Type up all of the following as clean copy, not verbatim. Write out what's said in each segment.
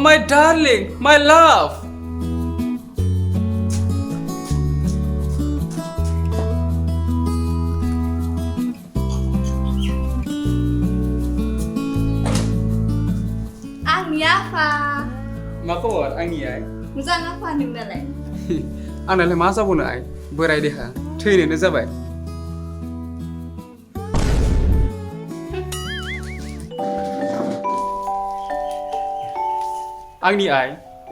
my darling, my love. Angni apa? Ma khबर आंनि आइ? Moजां apa नोंनालाय? आंनालाय मा जाबावनो आइ? बोराय देहा, थैनोनो जाबाय। आंनि आइ,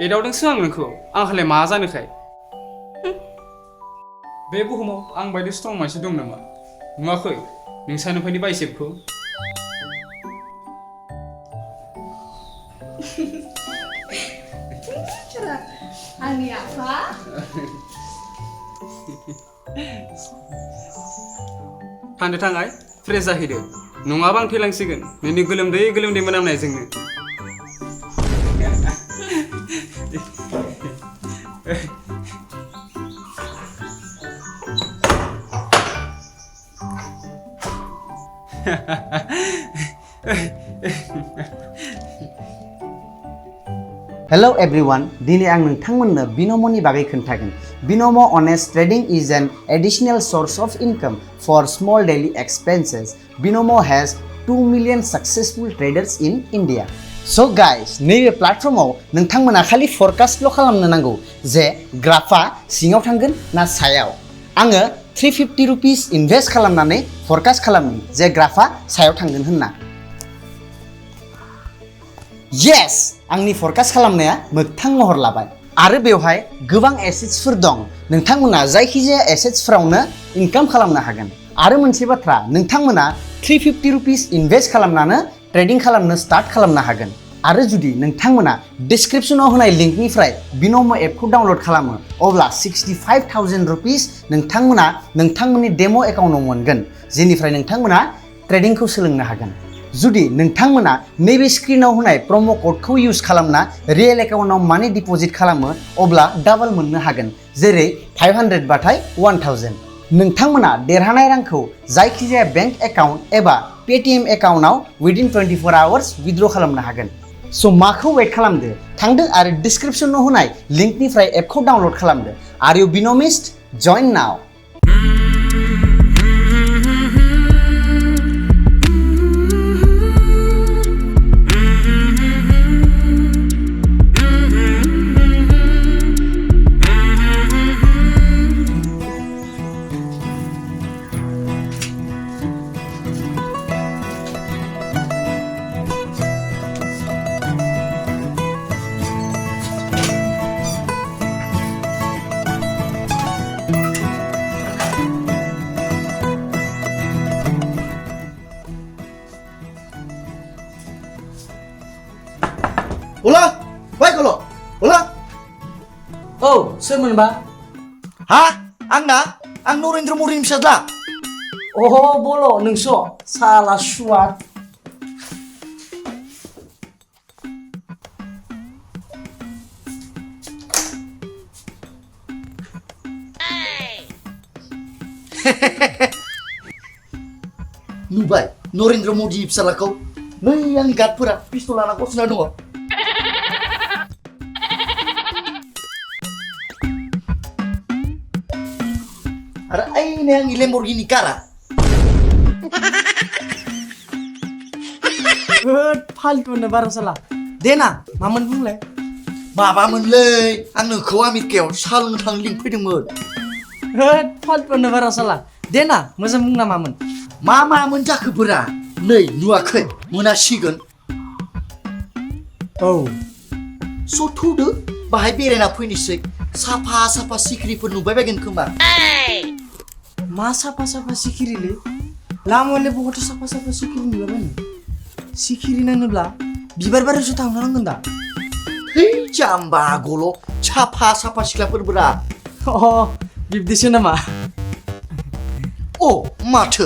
एदावदोंसो आं नोंखौ, आंहालाय मा जानोखाय? बे बुहुमाव आं बायदि स्ट्रं मानसि दं नामा? नुवाखै नोंसानिफायनि बाइसेपखौ? Angni apa? थांदो थां आइ, फ्रेस जाहैदो। नङाबा आं थैलांसिगोन नोंनि गोलोमदै मोनामनायजोंनो। Hello everyone, दिनै आं नोंथांमोननो बिन'म'नि बागै खोन्थागोन। Binomo honest trading is an additional source of income for small daily expenses. Binomo has 2 million successful traders in India. So guys, नैबे प्लेटफर्माव नोंथांमोना खालि फरकास्टल' खालामनो नांगौ जे ग्राफा सिङाव थांगोन ना सायाव। आङो 350 रुपिस इनभेस्ट खालामनानै फरकास्ट खालामनि जे ग्राफा सायाव थांगोन होनना। Yes, आंनि फरकास्ट खालामनाया मोगथां महर लाबाय आरो बेवहाय गोबां एसेट्सफोर दं। नोंथांमोना जायखिजाया एसेट्सफोरावनो इनकाम खालामनो हागोन। आरो मोनसे बाथ्रा, नोंथांमोना 350 रुपिस इनभेस्ट खालामनानै ट्रेडिं खालामनो स्टार्ट खालामनो हागोन। आरो जुदि नोंथांमोना डिस्क्रिप्शनाव होनाय लिंकनिफ्राय बिन'म एपखौ डाउनल'ड खालामो अब्ला 65,000 रुपिस नोंथांमोना नोंथांमोननि डेम' एकाउन्टआव मोनगोन, जेनिफ्राय नोंथांमोना ट्रेडिंखौ सोलोंनो हागोन। जुदि नोंथांमोना नैबे स्क्रिनाव होनाय प्रम' क'डखौ इउज खालामना रियेल एकाउन्टआव मानि डिप'जिट खालामो अब्ला डाबल मोननो हागोन, जेरै 500 बाथाय 1000। नोंथांमोना देरहानाय रांखौ जायखिजाया बेंक एकाउन्ट एबा पेटिएम एकाउन्टआव विदिन 24 आवार्स विथड्र खालामनो हागोन। स' माखौ वेट खालामदो, थांदो आरो डिस्क्रिप्शनाव होनाय लिंकनिफ्राय एपखौ डाउनल'ड खालामदो। आर इउ बिन'मिस्ट? जइन नाउ। Hola, baik kalau. Hola. Oh, सोरमोनबा? Ha? Ang Norendra Modiनि फिसाज्ला. Oh, Bolo, नोंसो साला सुवाट। Nubai, Norendra Modiनि फिसाज्लाखौ नै आंनि गार्डफोरा पिस्तल लाना गसंना दङ। आरो आइने आंनि लेम्बरगिनि कारा। होद फाल्टुनो बारा साला। देना मामोन बुंलाय? माबामोनलै, आं नोंखौ आमेरिकायाव साहा लोंनो थांनो लिंफैदोंमोन। होद फाल्टुनो बारा साला। देना मोजां बुंना मामोन? मामोन जाखोफोरा? नै नुवाखै, मोनासिगोन। औ। स' थौदो, बाहाय बेरायना फैनोसै। साफा सिखिरिफोर नुबाय बायगोन खोमा। मा साफा सिखिरिलै? लामायावलाय बहाथ' साफा सिखिरि नुलाबायनो? सिखिरि नायनोब्ला बिबार बारियावसो थांनांगोन दा। है जाम्बा गल' साफा सिख्लाफोरब्रा। बिब्दिसो नामा? अ माथो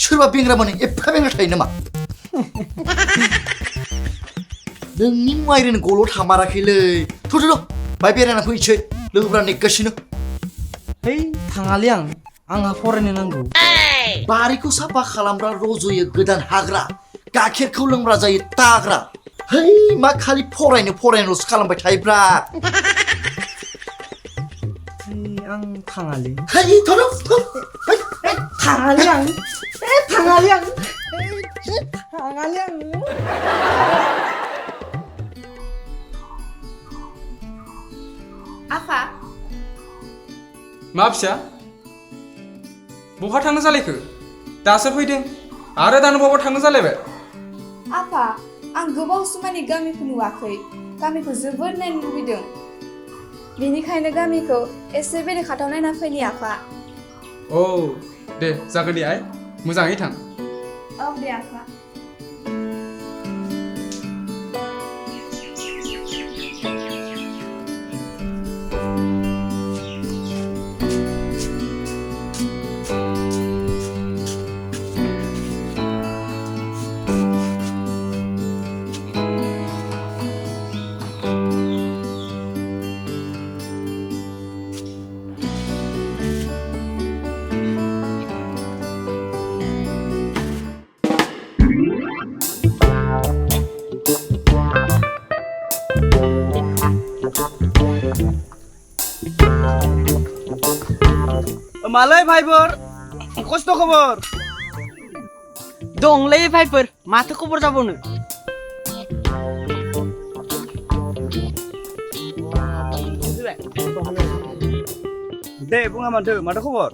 सोरबा बेंग्रा माने एफा बेंग्रा थायो नामा? नोंनि मुवायरनो गल' थामाराखैलै। थ' बाय बेरायना फैनोसै, लोगोफ्रा नेगासिनो। है थाङालै आंहा फरायनो नांगौ। बारिखौ साफा खालामग्रा रज'यो गोदान हाग्रा, गाइखेरखौ लोंग्रा जायो ताग्रा। Hei, मा खालि फरायनोल'सो खालामबाय थायोब्रा आं थाङालै Hei, थ'र' थाङालै आं थाङालै आं Apa? मा फिसा बहा थांनो जालायखो दासो फैदों आरो दानो बहा थांनो जालायबाय Apa? Ang goबाव समानि गामिखौ नुवाखै गामिखौ जोबोद नायनो लुबैदों बेनिखायनो गामिखौ एसे बेरायखाथाव नायना फैनि आफा औ दे जागोन दे आइ मोजाङै थां औ दे आफा मालै भाइफोर खस्थ' खबर दंलै भाइफोर माथो खबर जाबावनो दे बुङा माथो खबर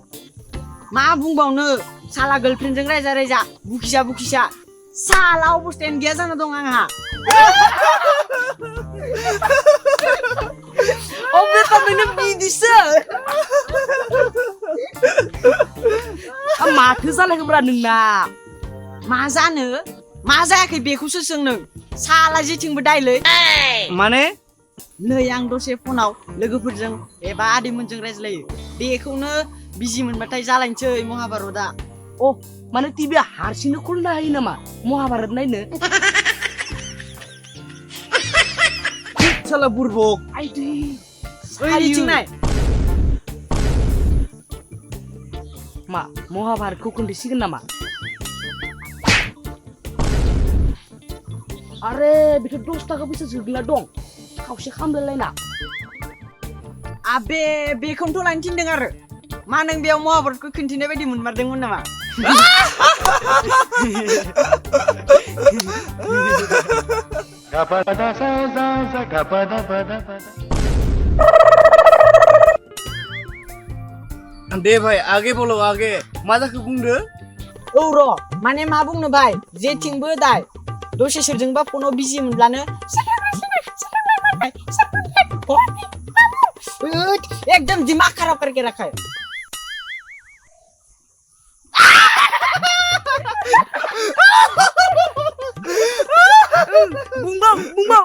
मा बुंबावनो साला गार्लफ्रेन्डजों रायजा रायजा बुखिसा साला अबस्थायानो गैया जाना दं आंहा अबेथा नोंनो बिदिसो माथो जालायखोब्रा नोंना मा जानो मा जायाखै बेखौसो सों नों साला जेथिंबो दायलै माने नै आं दसे फनाव लोगोफोरजों एबा आदैमोनजों रायज्लायो बेखौनो बिजि मोनबाथाय जालायनोसै महाभारतआ अ माने टिभि हारसिंनो खुलिनो हायो नामा महाभारत नायनो साला बुरबक आइदै ओइथिं नाय मा महाभारतखौ खोन्थासिगोन नामा आरे बेथ' 10 थाखा फैसा जोगला दं खावसे खामलायलायना आबे बेखौनोथ' लायनो थिनदों आरो मा नों बेयाव महाभारतखौ खोन्थिनाय बायदि मोनमारदोंमोन नामा दे भाई आगे बोलो आगे मा जाखो बुंदो औ र' माने मा बुंनो भाई जेथिंबो दाय दसे सोरजोंबा फनाव बिजि मोनब्लानो एकदम दिमाग खराब करके रखा है बुंबाव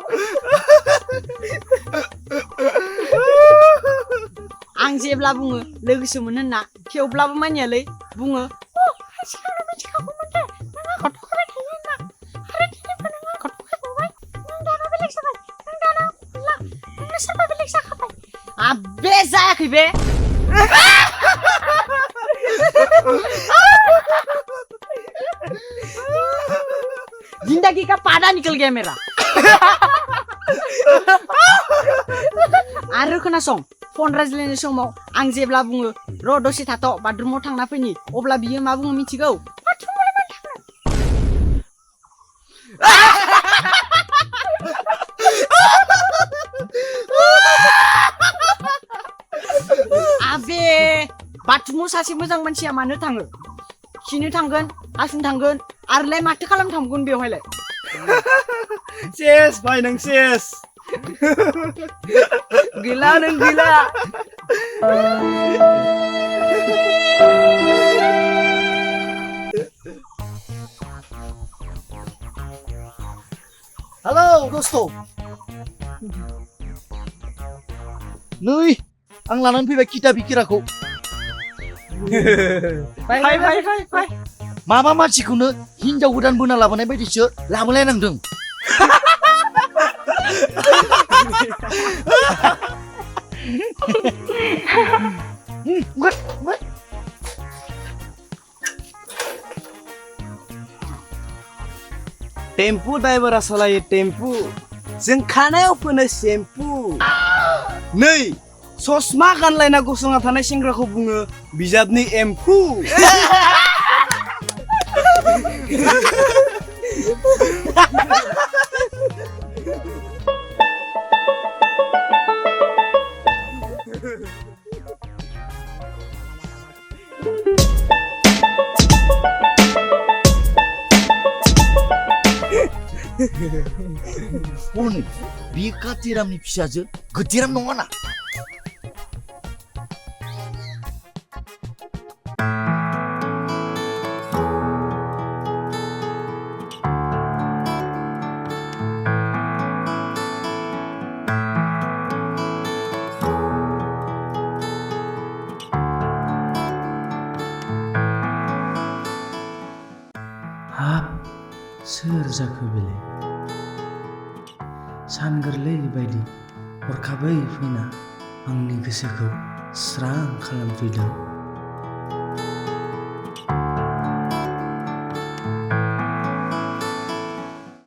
आं जेब्ला बुङो लोगोसो मोन होनना थेवब्लाबो मानियालै बुङो आबे जायाखै बे जिंदगी का पादा निकल गया मेरा आरो खोनासं फन रायज्लायनाय समाव आं जेब्ला बुङो र' दसे थाथ' बाथरुमाव थांना फैनि अब्ला बियो मा बुङो मिथिगौ आबे बाथरुमाव सासे मोजां मानसिया मानो थाङो खिनो थांगोन हासुनो थांगोन आरोलाय माथो खालामनो थांगोन बेवहायलाय सेस भाई नों सेस गैला नों गैला हेलो दोस्तो नै आं लानानै फैबाय किता बिकिराखौ फाय माबा मानसिखौनो हिनजाव गोदान बोना लाबोनाय बायदिसो लाबोलायनांदों टेम्पु ड्राइभारा सालायो टेम्पु जों खानायाव फोनो सेम्पु नै ससमा गानलायना गसंना थानाय सेंग्राखौ बुङो बिजाबनि एम्फौ Pun, biar katiram ni pisaja, ketiram nong mana? सोर जाखो बेलाय सानगोरलै बायदि हरखाबै फैना आंनि गोसोखौ स्रां खालामफैदों